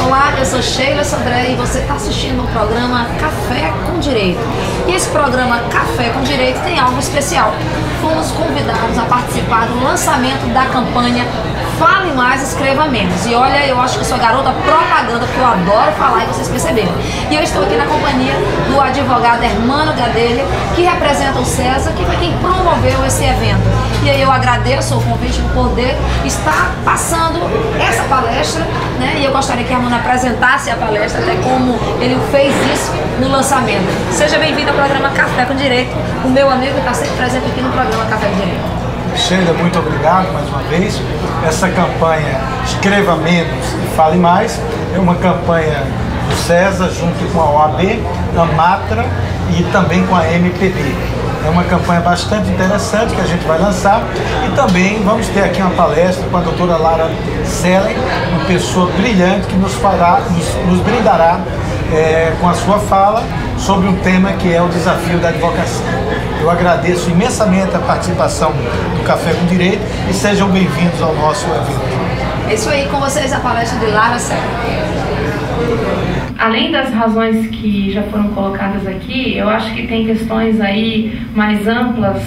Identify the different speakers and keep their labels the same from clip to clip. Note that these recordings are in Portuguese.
Speaker 1: Olá, eu sou Sheila Sodré e você está assistindo o programa Café com Direito. E esse programa Café com Direito tem algo especial. Fomos convidados a participar do lançamento da campanha Fale Mais, Escreva Menos. E olha, eu acho que sou garota propaganda, porque eu adoro falar e vocês perceberam. E eu estou aqui na companhia do advogado Hermano Gadelha, que representa o César, que foi quem promoveu esse evento. E aí eu agradeço o convite por poder estar passando essa palestra, né? E eu gostaria que a Hermano apresentasse a palestra, até como ele fez isso no lançamento. Seja bem-vindo ao programa Café com Direito, o meu amigo está sempre presente aqui no programa Café com Direito.
Speaker 2: Sheila, muito obrigado mais uma vez. Essa campanha Escreva Menos e Fale Mais é uma campanha do César junto com a OAB, a Matra e também com a MPB. É uma campanha bastante interessante que a gente vai lançar e também vamos ter aqui uma palestra com a doutora Lara Sellen, uma pessoa brilhante que nos brindará com a sua fala sobre um tema que é o desafio da advocacia. Eu agradeço imensamente a participação do Café com Direito e sejam bem-vindos ao nosso evento.
Speaker 1: É isso aí, com vocês a palestra de Lara Sellen.
Speaker 3: Além das razões que já foram colocadas aqui, eu acho que tem questões aí mais amplas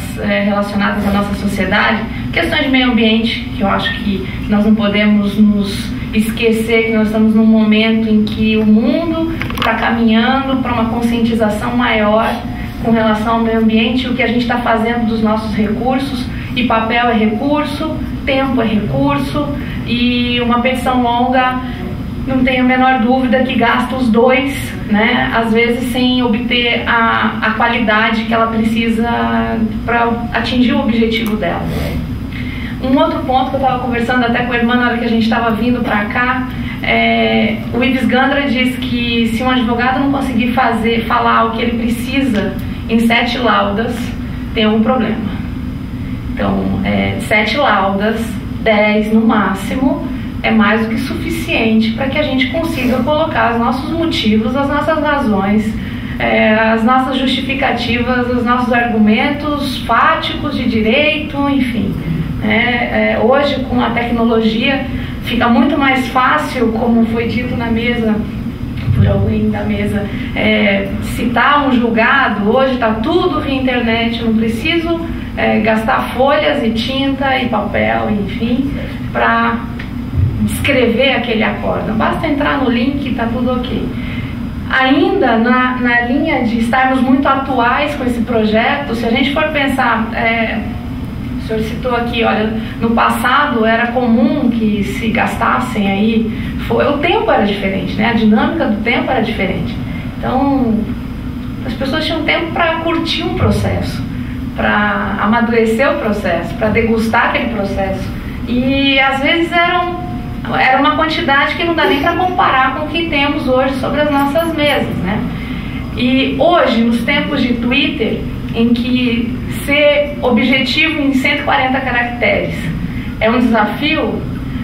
Speaker 3: relacionadas à nossa sociedade, questões de meio ambiente, que eu acho que nós não podemos nos esquecer que nós estamos num momento em que o mundo está caminhando para uma conscientização maior com relação ao meio ambiente, o que a gente está fazendo dos nossos recursos, e papel é recurso, tempo é recurso, e uma petição longa, não tenho a menor dúvida que gasta os dois, né? Às vezes sem obter a qualidade que ela precisa para atingir o objetivo dela. Um outro ponto que eu estava conversando até com a irmã na hora que a gente estava vindo para cá, o Ives Gandra diz que se um advogado não conseguir falar o que ele precisa em 7 laudas, tem algum problema. Então, 7 laudas, 10 no máximo, é mais do que suficiente para que a gente consiga colocar os nossos motivos, as nossas razões, as nossas justificativas, os nossos argumentos fáticos de direito, enfim. Hoje, com a tecnologia, fica muito mais fácil, como foi dito na mesa, por alguém da mesa, citar um julgado. Hoje está tudo via internet, não preciso gastar folhas e tinta e papel, enfim, para escrever aquele acórdão. Basta entrar no link e está tudo ok. Ainda na linha de estarmos muito atuais com esse projeto, se a gente for pensar, o senhor citou aqui, olha, no passado era comum que se gastassem aí, o tempo era diferente, né? A dinâmica do tempo era diferente. Então, as pessoas tinham tempo para curtir um processo, para amadurecer o processo, para degustar aquele processo. E às vezes era uma quantidade que não dá nem para comparar com o que temos hoje sobre as nossas mesas, né? E hoje, nos tempos de Twitter, em que ser objetivo em 140 caracteres é um desafio,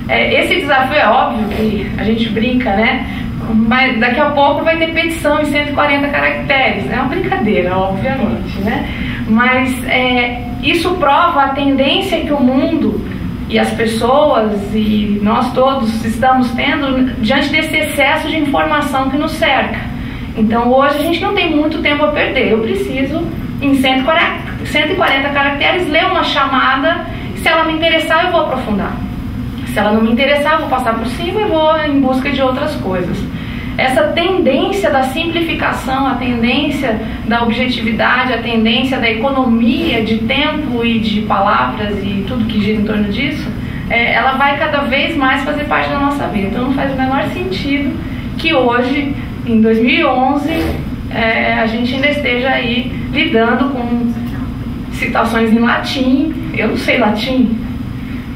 Speaker 3: esse desafio é óbvio que a gente brinca, né? Mas daqui a pouco vai ter petição em 140 caracteres, é uma brincadeira, obviamente, né? Mas isso prova a tendência que o mundo e as pessoas e nós todos estamos tendo diante desse excesso de informação que nos cerca. Então hoje a gente não tem muito tempo a perder. Eu preciso, em 140 caracteres, ler uma chamada. Se ela me interessar, eu vou aprofundar. Se ela não me interessar, eu vou passar por cima e vou em busca de outras coisas. Essa tendência da simplificação, a tendência da objetividade, a tendência da economia de tempo e de palavras e tudo que gira em torno disso, ela vai cada vez mais fazer parte da nossa vida. Então não faz o menor sentido que hoje, em 2011, a gente ainda esteja aí lidando com citações em latim. Eu não sei latim.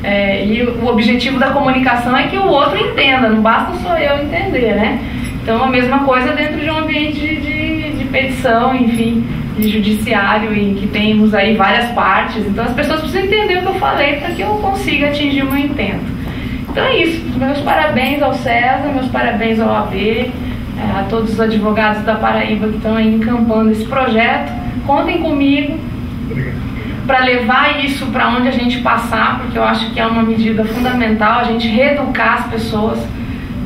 Speaker 3: E o objetivo da comunicação é que o outro entenda, não basta só eu entender, né? Então a mesma coisa dentro de um ambiente de petição, enfim, de judiciário, em que temos aí várias partes. Então as pessoas precisam entender o que eu falei para que eu consiga atingir o meu intento. Então é isso, meus parabéns ao César, meus parabéns ao AB, a todos os advogados da Paraíba que estão aí encampando esse projeto. Contem comigo, para levar isso para onde a gente passar, porque eu acho que é uma medida fundamental a gente reeducar as pessoas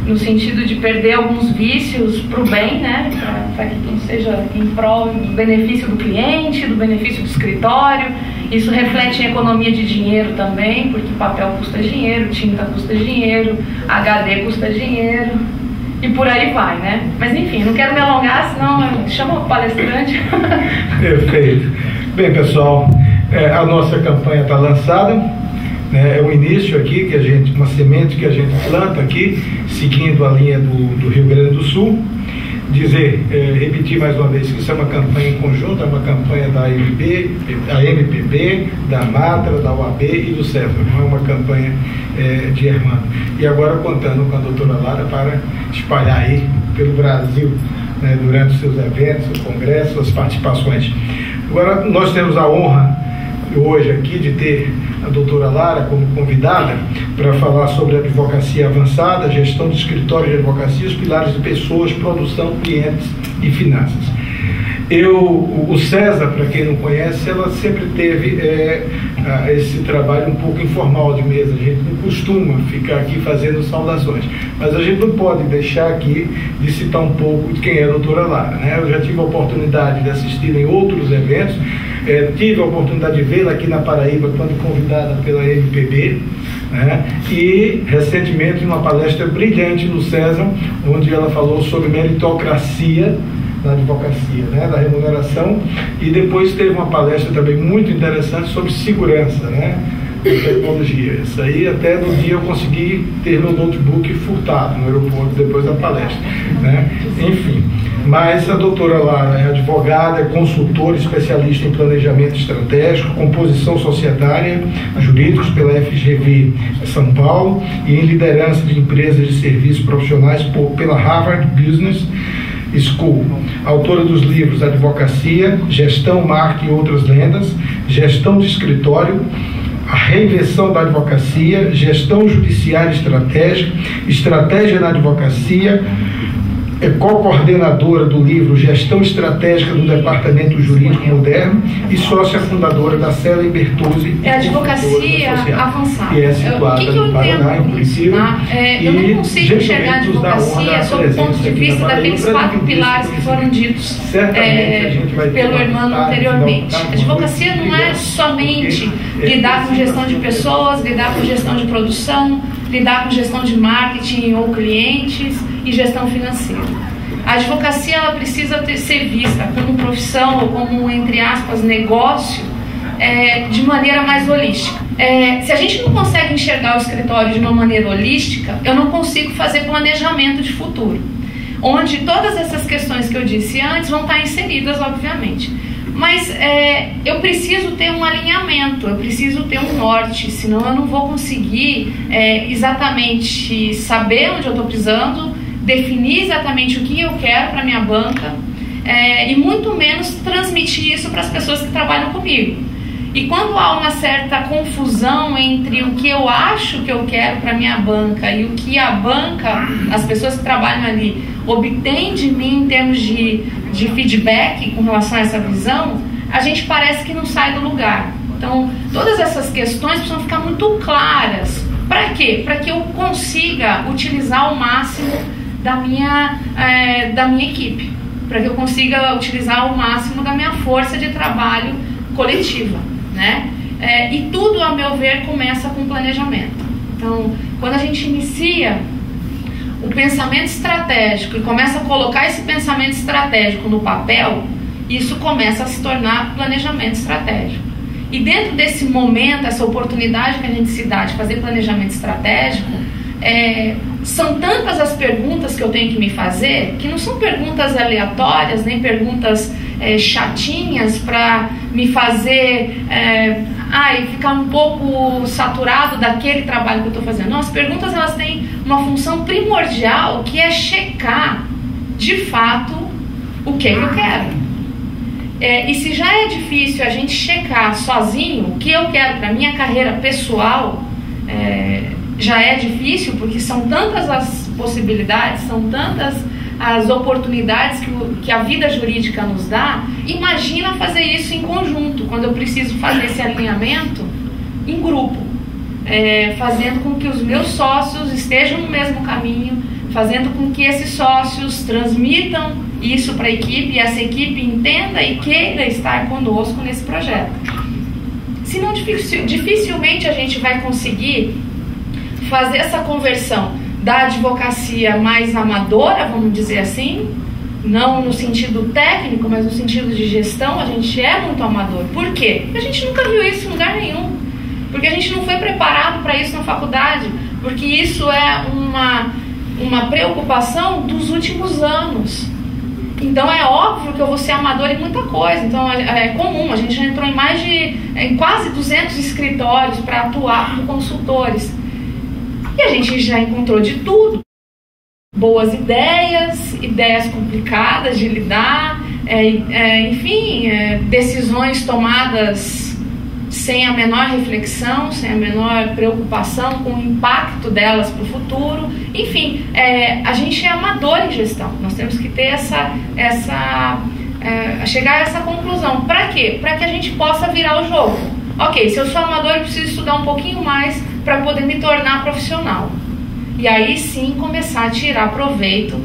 Speaker 3: no sentido de perder alguns vícios para o bem, né? Para que tudo seja em prol do benefício do cliente, do benefício do escritório. Isso reflete em economia de dinheiro também, porque papel custa dinheiro, tinta custa dinheiro, HD custa dinheiro e por aí vai, né? Mas enfim, não quero me alongar, senão chama o palestrante.
Speaker 2: Perfeito. Bem, pessoal, a nossa campanha está lançada, né? É um início aqui, que a gente, uma semente que a gente planta aqui, seguindo a linha do Rio Grande do Sul. Repetir mais uma vez que isso é uma campanha em conjunto, é uma campanha da MPB, da Matra, da OAB e do César, não é uma campanha de irmã. E agora contando com a doutora Lara para espalhar aí pelo Brasil, né, durante os seus eventos, os congressos, as participações. Agora nós temos a honra hoje aqui de ter a doutora Lara como convidada para falar sobre advocacia avançada, gestão de escritório de advocacia, os pilares de pessoas, produção, clientes e finanças. O César, para quem não conhece, ela sempre teve esse trabalho um pouco informal de mesa. A gente não costuma ficar aqui fazendo saudações, mas a gente não pode deixar aqui de citar um pouco de quem é a doutora Lara, né? Eu já tive a oportunidade de assistir em outros eventos, tive a oportunidade de vê-la aqui na Paraíba quando convidada pela MPB, né? E recentemente uma palestra brilhante no César, onde ela falou sobre meritocracia na advocacia, né, da remuneração, e depois teve uma palestra também muito interessante sobre segurança, né, tecnologia. Isso aí até no dia eu consegui ter meu notebook furtado no aeroporto depois da palestra, né? Enfim, mas a doutora Lara é advogada, é consultora, especialista em planejamento estratégico, composição societária, jurídicos pela FGV São Paulo e em liderança de empresas de serviços profissionais pela Harvard Business School, autora dos livros Advocacia, Gestão, Marketing e Outras Lendas, Gestão de Escritório, A Reinvenção da Advocacia, Gestão Judiciária Estratégica, Estratégia na Advocacia, é co-coordenadora do livro Gestão Estratégica do Departamento Jurídico Moderno e sócia fundadora da Célia Bertuzzi.
Speaker 3: É advocacia avançada.
Speaker 2: E é situada no Paraná, em Curitiba.
Speaker 3: Eu não consigo enxergar a advocacia sob o ponto de vista daqueles 4 pilares que foram ditos pelo irmão anteriormente. A advocacia não é somente lidar com gestão de pessoas, lidar com gestão de produção, lidar com gestão de marketing ou clientes e gestão financeira. A advocacia ela precisa ser vista como profissão ou como, entre aspas, negócio de maneira mais holística. Se a gente não consegue enxergar o escritório de uma maneira holística, eu não consigo fazer planejamento de futuro, onde todas essas questões que eu disse antes vão estar inseridas, obviamente. Mas eu preciso ter um alinhamento, eu preciso ter um norte, senão eu não vou conseguir exatamente saber onde eu estou pisando, definir exatamente o que eu quero para minha banca e muito menos transmitir isso para as pessoas que trabalham comigo. E quando há uma certa confusão entre o que eu acho que eu quero para minha banca e o que a banca, as pessoas que trabalham ali, obtêm de mim em termos de feedback com relação a essa visão, a gente parece que não sai do lugar. Então, todas essas questões precisam ficar muito claras. Para quê? Para que eu consiga utilizar o máximo da minha equipe, para que eu consiga utilizar o máximo da minha força de trabalho coletiva, né? E tudo, a meu ver, começa com planejamento. Então, quando a gente inicia o pensamento estratégico e começa a colocar esse pensamento estratégico no papel, isso começa a se tornar planejamento estratégico. E dentro desse momento, essa oportunidade que a gente se dá de fazer planejamento estratégico, são tantas as perguntas que eu tenho que me fazer, que não são perguntas aleatórias, nem perguntas chatinhas para me fazer ficar um pouco saturado daquele trabalho que eu estou fazendo. Não, as perguntas elas têm uma função primordial, que é checar de fato o que eu quero. E se já é difícil a gente checar sozinho o que eu quero para minha carreira pessoal, já é difícil, porque são tantas as possibilidades, são tantas as oportunidades que a vida jurídica nos dá, imagina fazer isso em conjunto, quando eu preciso fazer esse alinhamento em grupo, fazendo com que os meus sócios estejam no mesmo caminho, fazendo com que esses sócios transmitam isso para a equipe e essa equipe entenda e queira estar conosco nesse projeto. Senão, dificilmente a gente vai conseguir fazer essa conversão da advocacia mais amadora, vamos dizer assim, não no sentido técnico, mas no sentido de gestão. A gente é muito amador. Por quê? Porque a gente nunca viu isso em lugar nenhum. Porque a gente não foi preparado para isso na faculdade. Porque isso é uma preocupação dos últimos anos. Então é óbvio que eu vou ser amador em muita coisa. Então é comum, a gente já entrou em quase 200 escritórios para atuar como consultores. E a gente já encontrou de tudo. Boas ideias complicadas de lidar, enfim, decisões tomadas sem a menor reflexão, sem a menor preocupação com o impacto delas para o futuro. Enfim, a gente é amador em gestão. Nós temos que ter chegar a essa conclusão. Para quê? Para que a gente possa virar o jogo. Ok, se eu sou amador, eu preciso estudar um pouquinho mais para poder me tornar profissional. E aí sim começar a tirar proveito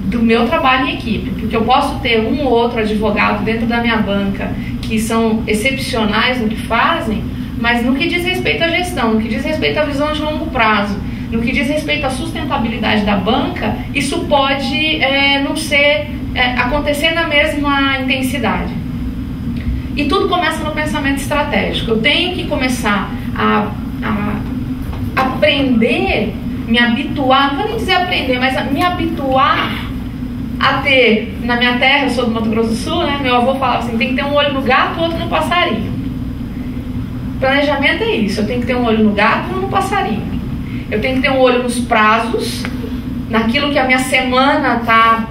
Speaker 3: do meu trabalho em equipe. Porque eu posso ter um ou outro advogado dentro da minha banca que são excepcionais no que fazem, mas no que diz respeito à gestão, no que diz respeito à visão de longo prazo, no que diz respeito à sustentabilidade da banca, isso pode não acontecer na mesma intensidade. E tudo começa no pensamento estratégico. Eu tenho que começar a aprender, me habituar, não vou nem dizer aprender, mas me habituar a ter, na minha terra, eu sou do Mato Grosso do Sul, né? Meu avô falava assim, tem que ter um olho no gato, outro no passarinho. Planejamento é isso, eu tenho que ter um olho no gato e um no passarinho. Eu tenho que ter um olho nos prazos, naquilo que a minha semana está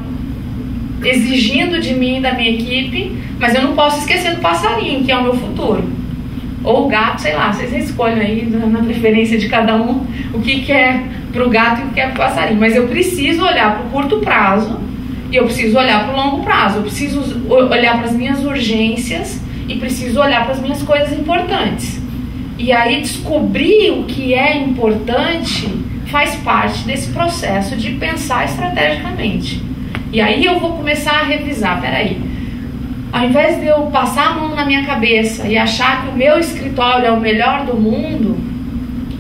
Speaker 3: exigindo de mim e da minha equipe, mas eu não posso esquecer do passarinho, que é o meu futuro. Ou o gato, sei lá, vocês escolhem aí na preferência de cada um o que é para o gato e o que é para o passarinho. Mas eu preciso olhar para o curto prazo e eu preciso olhar para o longo prazo. Eu preciso olhar para as minhas urgências e preciso olhar para as minhas coisas importantes. E aí descobrir o que é importante faz parte desse processo de pensar estrategicamente. E aí eu vou começar a revisar, peraí, ao invés de eu passar a mão na minha cabeça e achar que o meu escritório é o melhor do mundo,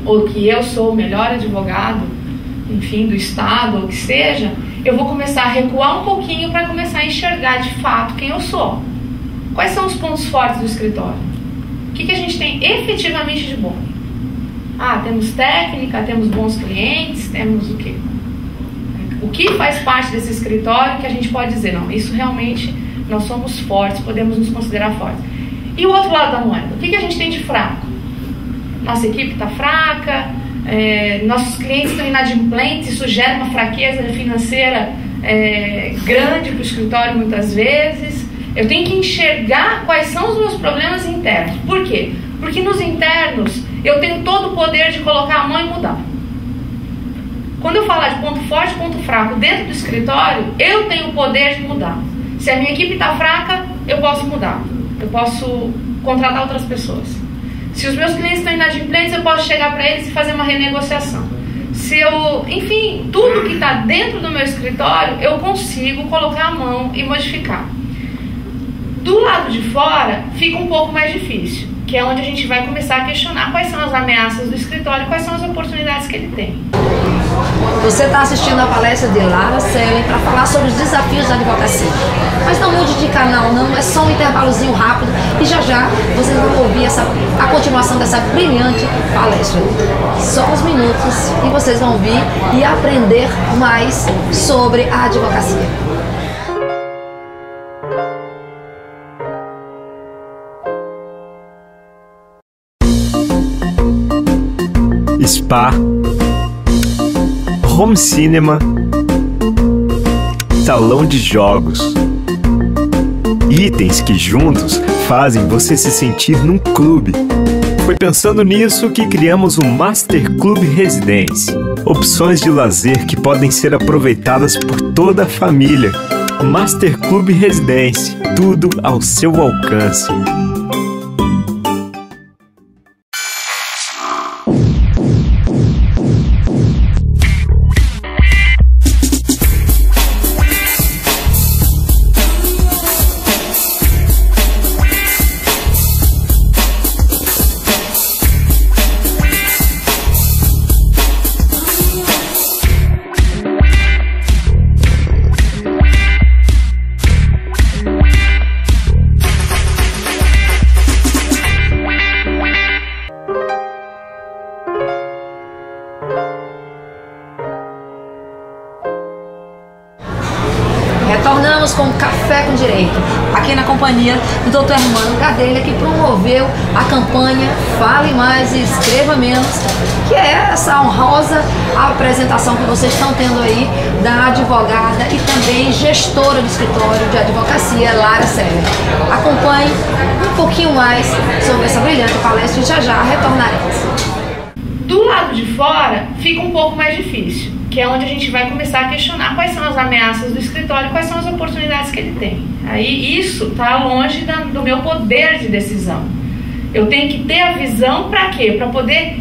Speaker 3: ou que eu sou o melhor advogado, enfim, do estado, ou que seja, eu vou começar a recuar um pouquinho para começar a enxergar de fato quem eu sou. Quais são os pontos fortes do escritório? O que a gente tem efetivamente de bom? Temos técnica, temos bons clientes, temos o quê? O que faz parte desse escritório que a gente pode dizer, não, isso realmente nós somos fortes, podemos nos considerar fortes. E o outro lado da moeda, o que a gente tem de fraco? Nossa equipe está fraca, nossos clientes estão inadimplentes, isso gera uma fraqueza financeira grande para o escritório muitas vezes. Eu tenho que enxergar quais são os meus problemas internos. Por quê? Porque nos internos eu tenho todo o poder de colocar a mão e mudar. Quando eu falar de ponto forte e ponto fraco dentro do escritório, eu tenho o poder de mudar. Se a minha equipe está fraca, eu posso mudar. Eu posso contratar outras pessoas. Se os meus clientes estão inadimplentes, eu posso chegar para eles e fazer uma renegociação. Enfim, tudo que está dentro do meu escritório, eu consigo colocar a mão e modificar. Do lado de fora, fica um pouco mais difícil, que é onde a gente vai começar a questionar quais são as ameaças do escritório, quais são as oportunidades que ele tem.
Speaker 1: Você está assistindo a palestra de Lara Sellen para falar sobre os desafios da advocacia. Mas não mude de canal não, é só um intervalozinho rápido e já vocês vão ouvir a continuação dessa brilhante palestra. Só uns minutos e vocês vão ouvir e aprender mais sobre a advocacia.
Speaker 4: Spa, home cinema, salão de jogos. Itens que juntos fazem você se sentir num clube. Foi pensando nisso que criamos o Master Club Residência. Opções de lazer que podem ser aproveitadas por toda a família. Master Club Residência, tudo ao seu alcance.
Speaker 1: Retornamos com Café com Direito, aqui na companhia do Dr. Hermano Gadelha, que promoveu a campanha Fale Mais e Escreva Menos, que é essa honrosa apresentação que vocês estão tendo aí da advogada e também gestora do escritório de advocacia, Lara Seller. Acompanhe um pouquinho mais sobre essa brilhante palestra e já retornaremos.
Speaker 3: Do lado de fora fica um pouco mais difícil, que é onde a gente vai começar a questionar quais são as ameaças do escritório, quais são as oportunidades que ele tem. Aí isso está longe do meu poder de decisão. Eu tenho que ter a visão para quê? Para poder...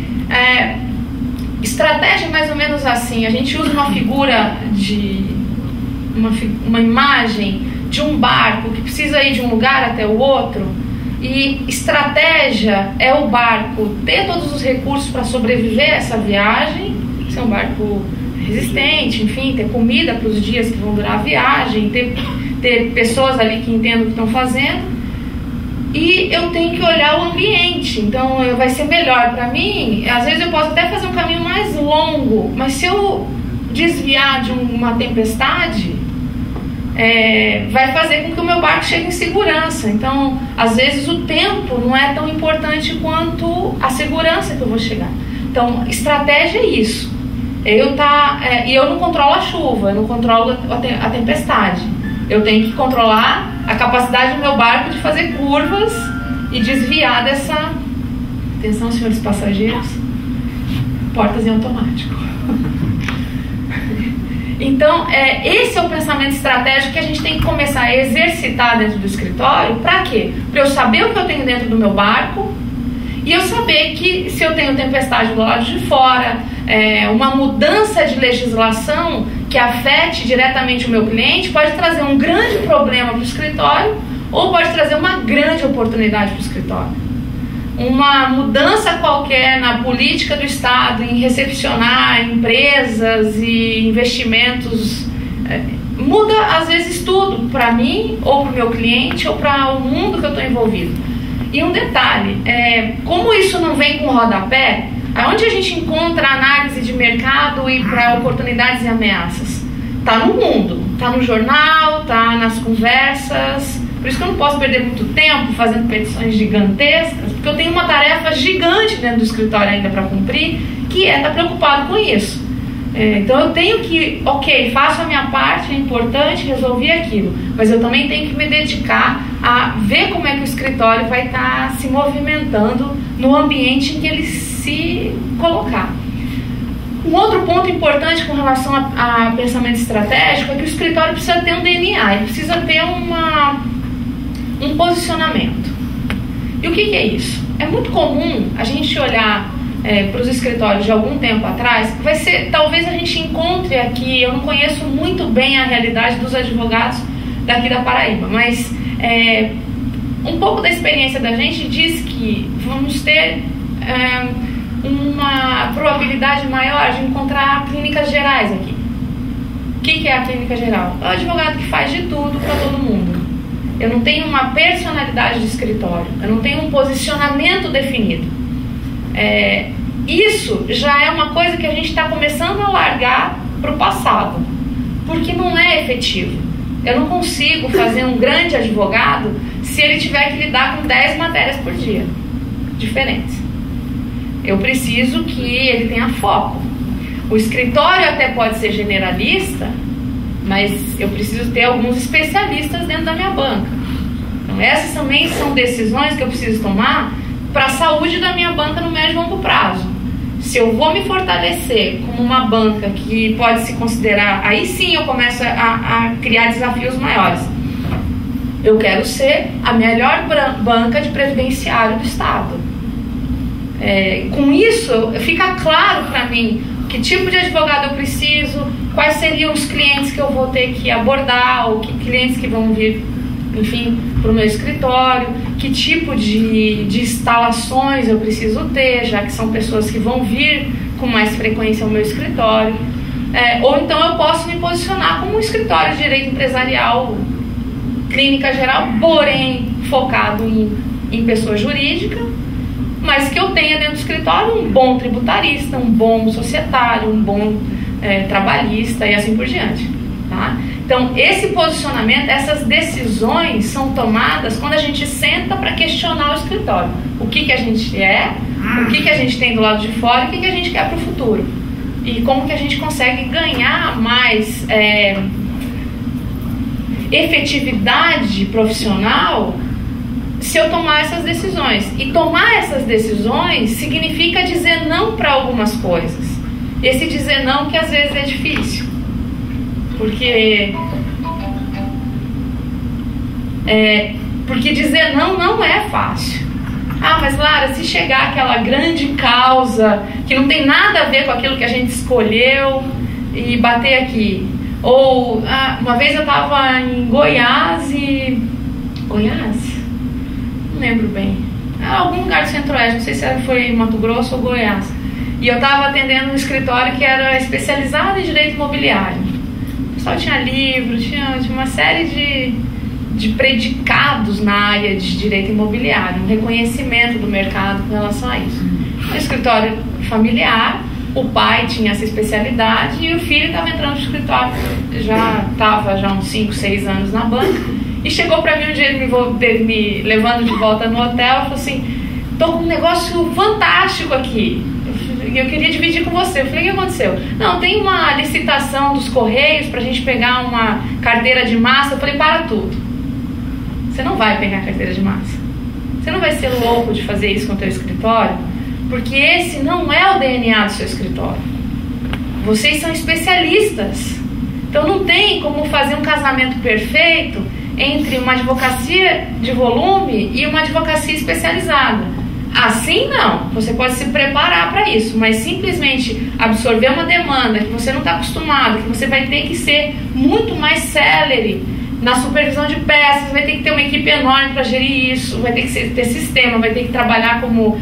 Speaker 3: estratégia mais ou menos assim, a gente usa uma figura de... uma imagem de um barco que precisa ir de um lugar até o outro, e estratégia é o barco ter todos os recursos para sobreviver a essa viagem, ser um barco resistente, enfim, ter comida para os dias que vão durar a viagem, ter pessoas ali que entendam o que estão fazendo, e eu tenho que olhar o ambiente. Então vai ser melhor para mim, às vezes eu posso até fazer um caminho mais longo, mas se eu desviar de uma tempestade, vai fazer com que o meu barco chegue em segurança. Então às vezes o tempo não é tão importante quanto a segurança que eu vou chegar. Então estratégia é isso. E eu não controlo a chuva, eu não controlo a tempestade. Eu tenho que controlar a capacidade do meu barco de fazer curvas e desviar dessa... Atenção, senhores passageiros, portas em automático. Então, esse é o pensamento estratégico que a gente tem que começar a exercitar dentro do escritório. Para quê? Para eu saber o que eu tenho dentro do meu barco e eu saber que se eu tenho tempestade do lado de fora, uma mudança de legislação que afete diretamente o meu cliente pode trazer um grande problema para o escritório ou pode trazer uma grande oportunidade para o escritório. Uma mudança qualquer na política do Estado em recepcionar empresas e investimentos muda às vezes tudo para mim ou para o meu cliente ou para o mundo que eu estou envolvido. E um detalhe, como isso não vem com rodapé, aonde a gente encontra análise de mercado e para oportunidades e ameaças? Está no mundo, está no jornal, está nas conversas. Por isso que eu não posso perder muito tempo fazendo petições gigantescas, porque eu tenho uma tarefa gigante dentro do escritório ainda para cumprir, que é estar preocupado com isso. Então eu tenho que, faço a minha parte, é importante, resolver aquilo, mas eu também tenho que me dedicar a ver como é que o escritório vai estar se movimentando no ambiente em que ele se colocar. Um outro ponto importante com relação a pensamento estratégico é que o escritório precisa ter um DNA, ele precisa ter um posicionamento. E o que é isso? É muito comum a gente olhar para os escritórios de algum tempo atrás, talvez a gente encontre aqui, eu não conheço muito bem a realidade dos advogados daqui da Paraíba, mas um pouco da experiência da gente diz que vamos ter uma probabilidade maior de encontrar clínicas gerais aqui. O que é a clínica geral? É o advogado que faz de tudo para todo mundo. Eu não tenho uma personalidade de escritório, eu não tenho um posicionamento definido. Isso já é uma coisa que a gente está começando a largar para o passado, porque não é efetivo. Eu não consigo fazer um grande advogado se ele tiver que lidar com 10 matérias por dia, diferentes. Eu preciso que ele tenha foco. O escritório até pode ser generalista, mas eu preciso ter alguns especialistas dentro da minha banca. Então essas também são decisões que eu preciso tomar para a saúde da minha banca no médio e longo prazo. Se eu vou me fortalecer como uma banca que pode se considerar, aí sim eu começo a criar desafios maiores. Eu quero ser a melhor banca de previdenciário do Estado. Com isso, fica claro para mim que tipo de advogado eu preciso, quais seriam os clientes que eu vou ter que abordar, ou que clientes que vão vir, enfim, para o meu escritório, que tipo de instalações eu preciso ter, já que são pessoas que vão vir com mais frequência ao meu escritório. Ou então eu posso me posicionar como um escritório de direito empresarial, clínica geral, porém focado em pessoa jurídica, mas que eu tenha dentro do escritório um bom tributarista, um bom societário, um bom trabalhista e assim por diante, tá? Então, esse posicionamento, essas decisões são tomadas quando a gente senta para questionar o escritório. O que a gente é, o que a gente tem do lado de fora e o que a gente quer para o futuro. E como que a gente consegue ganhar mais efetividade profissional se eu tomar essas decisões. E tomar essas decisões significa dizer não para algumas coisas. Esse dizer não que às vezes é difícil. Porque dizer não é fácil. Mas Lara, se chegar aquela grande causa que não tem nada a ver com aquilo que a gente escolheu e bater aqui. Ou uma vez eu estava em Goiás e... Goiás? Não lembro bem. Algum lugar do Centro-Oeste, não sei se foi Mato Grosso ou Goiás. E eu estava atendendo um escritório que era especializado em direito imobiliário. O pessoal tinha livro, tinha uma série de predicados na área de direito imobiliário, um reconhecimento do mercado com relação a isso. Um escritório familiar, o pai tinha essa especialidade e o filho estava entrando no escritório, já estava uns 5, 6 anos na banca, e chegou para mim um dia, ele me levando de volta no hotel, e falou assim: estou com um negócio fantástico aqui, eu queria dividir com você. Eu falei: o que aconteceu? Não, tem uma licitação dos Correios para a gente pegar uma carteira de massa. Eu falei: para tudo, você não vai pegar carteira de massa, você não vai ser louco de fazer isso com o teu escritório, porque esse não é o DNA do seu escritório. Vocês são especialistas, então não tem como fazer um casamento perfeito entre uma advocacia de volume e uma advocacia especializada. Assim não, você pode se preparar para isso, mas simplesmente absorver uma demanda que você não está acostumado, que você vai ter que ser muito mais célere na supervisão de peças, vai ter que ter uma equipe enorme para gerir isso, vai ter que ter sistema, vai ter que trabalhar como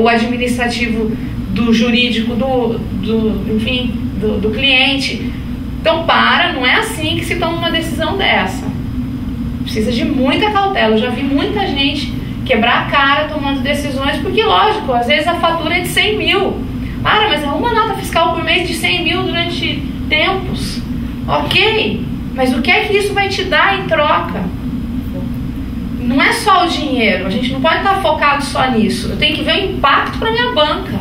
Speaker 3: o administrativo do jurídico do cliente. Então não é assim que se toma uma decisão dessa. Precisa de muita cautela. Eu já vi muita gente quebrar a cara tomando decisões, porque lógico, às vezes a fatura é de 100 mil. Mas é uma nota fiscal por mês de 100 mil durante tempos. Ok, mas o que é que isso vai te dar em troca? Não é só o dinheiro, a gente não pode estar focado só nisso. Eu tenho que ver o impacto para minha banca.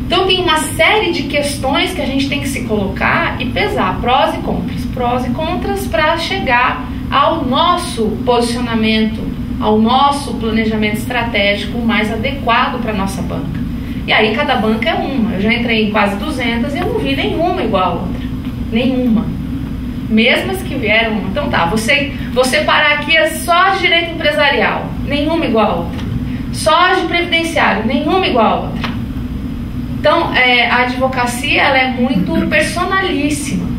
Speaker 3: Então tem uma série de questões que a gente tem que se colocar e pesar, prós e contras para chegar ao nosso posicionamento, ao nosso planejamento estratégico mais adequado para a nossa banca. E aí cada banca é uma. Eu já entrei em quase 200 e eu não vi nenhuma igual a outra. Nenhuma. Mesmo as que vieram. Então tá, vou separar aqui só de direito empresarial, nenhuma igual a outra. Só de previdenciário, nenhuma igual a outra. Então a advocacia, ela é muito personalíssima.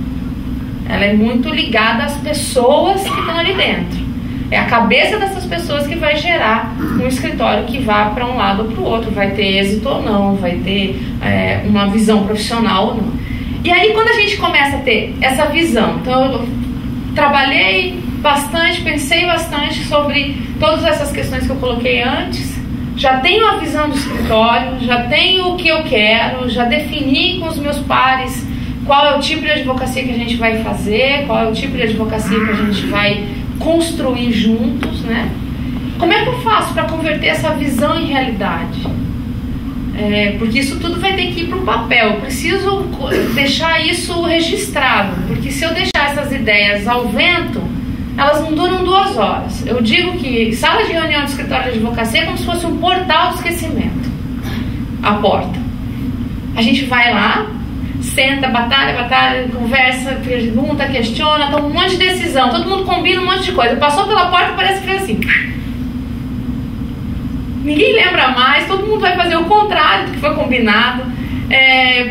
Speaker 3: Ela é muito ligada às pessoas que estão ali dentro. É a cabeça dessas pessoas que vai gerar um escritório que vá para um lado ou para o outro, vai ter êxito ou não, vai ter uma visão profissional ou não. E aí quando a gente começa a ter essa visão, então eu trabalhei bastante, pensei bastante sobre todas essas questões que eu coloquei antes, já tenho a visão do escritório, já tenho o que eu quero, já defini com os meus pares qual é o tipo de advocacia que a gente vai fazer, qual é o tipo de advocacia que a gente vai construir juntos, né? Como é que eu faço para converter essa visão em realidade? Porque isso tudo vai ter que ir para o papel. Eu preciso deixar isso registrado, porque se eu deixar essas ideias ao vento, elas não duram 2 horas. Eu digo que sala de reunião de escritório de advocacia é como se fosse um portal do esquecimento. A porta. A gente vai lá, senta, batalha, conversa, pergunta, questiona, toma um monte de decisão, todo mundo combina um monte de coisa. Passou pela porta, parece que fez assim. Ninguém lembra mais, todo mundo vai fazer o contrário do que foi combinado.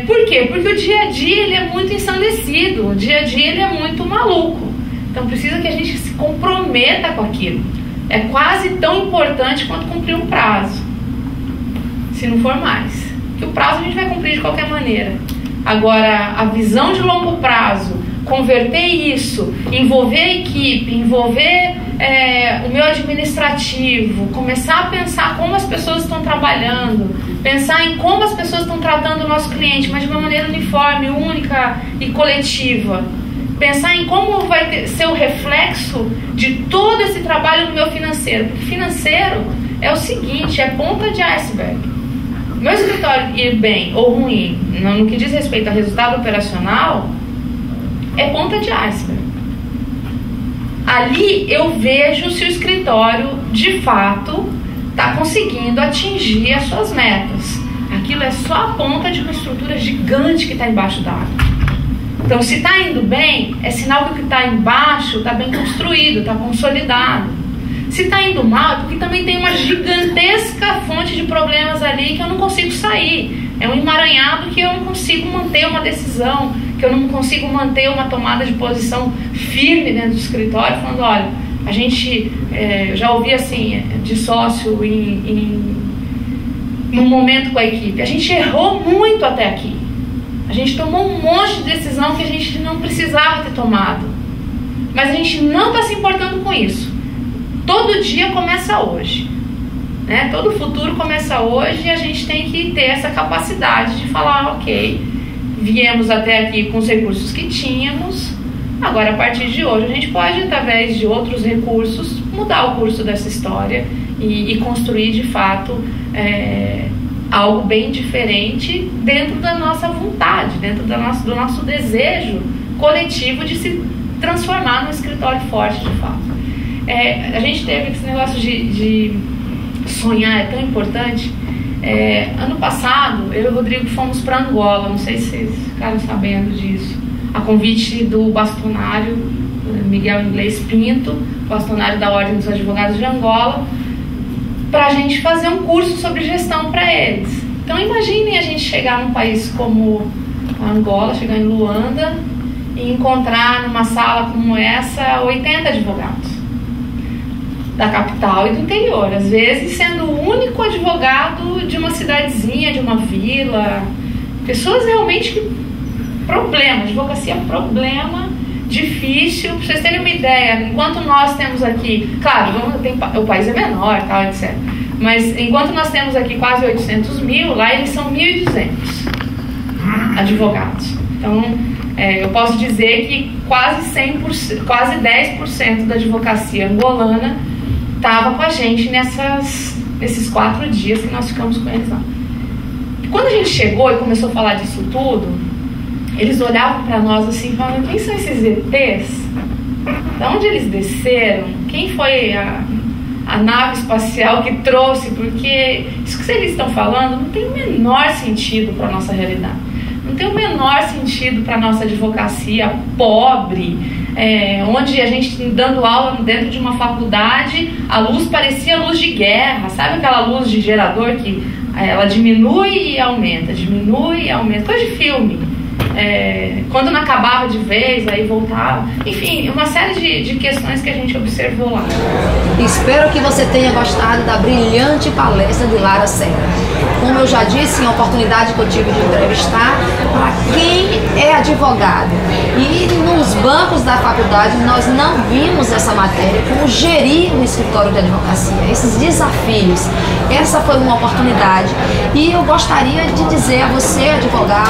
Speaker 3: Por quê? Porque o dia a dia ele é muito ensandecido, o dia a dia ele é muito maluco. Então precisa que a gente se comprometa com aquilo. É quase tão importante quanto cumprir um prazo, se não for mais. Porque o prazo a gente vai cumprir de qualquer maneira. Agora, a visão de longo prazo, converter isso, envolver a equipe, envolver o meu administrativo, começar a pensar como as pessoas estão trabalhando, pensar em como as pessoas estão tratando o nosso cliente, mas de uma maneira uniforme, única e coletiva. Pensar em como vai ser o reflexo de todo esse trabalho no meu financeiro. Porque financeiro é o seguinte, é ponta de iceberg. Meu escritório ir bem ou ruim, no que diz respeito a resultado operacional, é ponta de iceberg. Ali eu vejo se o escritório, de fato, está conseguindo atingir as suas metas. Aquilo é só a ponta de uma estrutura gigante que está embaixo da água. Então, se está indo bem, é sinal que o que está embaixo está bem construído, está consolidado. Se está indo mal, é porque também tem uma gigantesca fonte de problemas ali que eu não consigo sair. É um emaranhado que eu não consigo manter uma decisão, que eu não consigo manter uma tomada de posição firme dentro do escritório, falando, olha, a gente, eu já ouvi assim, de sócio num momento com a equipe, a gente errou muito até aqui. A gente tomou um monte de decisão que a gente não precisava ter tomado. Mas a gente não está se importando com isso. Todo dia começa hoje. Né? Todo futuro começa hoje e a gente tem que ter essa capacidade de falar, ok, viemos até aqui com os recursos que tínhamos, agora a partir de hoje a gente pode, através de outros recursos, mudar o curso dessa história e construir de fato algo bem diferente dentro da nossa vontade, dentro do nosso desejo coletivo de se transformar num escritório forte de fato. A gente teve esse negócio de sonhar, é tão importante. Ano passado, eu e o Rodrigo fomos para Angola, não sei se vocês ficaram sabendo disso, a convite do bastonário Miguel Inglês Pinto, bastonário da Ordem dos Advogados de Angola, para a gente fazer um curso sobre gestão para eles. Então imaginem a gente chegar num país como a Angola, chegar em Luanda e encontrar numa sala como essa 80 advogados da capital e do interior, às vezes sendo o único advogado de uma cidadezinha, de uma vila, pessoas realmente que problema, advocacia é problema, difícil. Para vocês terem uma ideia, enquanto nós temos aqui, claro, o país é menor, tal, etc. Mas enquanto nós temos aqui quase 800 mil, lá eles são 1.200 advogados. Então, eu posso dizer que quase 100%, quase 10% da advocacia angolana estava com a gente nesses 4 dias que nós ficamos com eles lá. E quando a gente chegou e começou a falar disso tudo, eles olhavam para nós assim, falando, quem são esses ETs? De onde eles desceram? Quem foi a nave espacial que trouxe? Porque isso que eles estão falando não tem o menor sentido para a nossa realidade. Não tem o menor sentido para a nossa advocacia pobre, onde a gente dando aula dentro de uma faculdade, a luz parecia luz de guerra, sabe aquela luz de gerador que ela diminui e aumenta, coisa de filme. Quando não acabava de vez, aí voltava. Enfim, uma série de questões que a gente observou lá.
Speaker 1: Espero que você tenha gostado da brilhante palestra de Lara Serra. Como eu já disse, em oportunidade que eu tive de entrevistar, para quem é advogado e nos bancos da faculdade nós não vimos essa matéria, como gerir um escritório de advocacia, esses desafios, essa foi uma oportunidade e eu gostaria de dizer a você, advogado,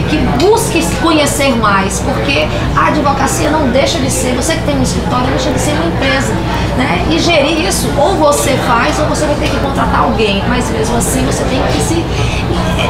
Speaker 1: que busque conhecer mais, porque a advocacia não deixa de ser, você que tem um escritório, não deixa de ser uma empresa, né? E gerir isso, ou você faz ou você vai ter que contratar alguém, mas mesmo assim você tem que se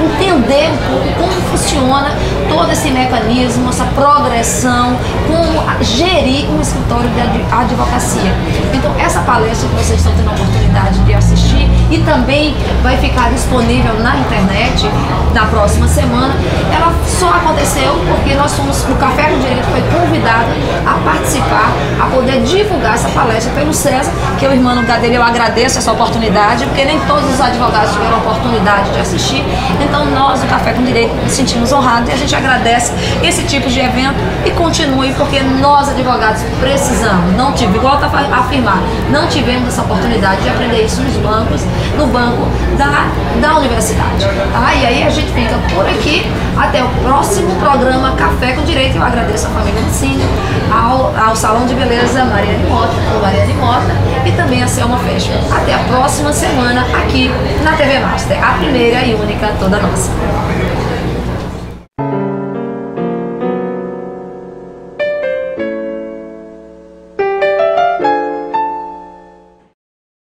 Speaker 1: entender um pouco como funciona todo esse mecanismo, essa progressão, como gerir um escritório de advocacia. Então essa palestra que vocês estão tendo a oportunidade de assistir e também vai ficar disponível na internet na próxima semana, ela só aconteceu porque nós fomos, o Café com Direito foi convidado a participar, a poder divulgar essa palestra pelo César, que é o irmão dele. Eu agradeço essa oportunidade, porque nem todos os advogados tiveram a oportunidade de assistir, então nós do Café com Direito nos sentimos honrados e a gente agradece esse tipo de evento e continue, porque nós advogados precisamos, não tivemos, volto a afirmar, não tivemos essa oportunidade de aprender isso nos bancos, no banco da universidade, tá? E aí a gente fica por aqui, até o próximo programa Café com Direito. Eu agradeço a família Lucínio, ao Salão de Beleza Mariane Mota e também a Selma Fashion. Até a próxima semana aqui na TV Master, a primeira e única toda nossa.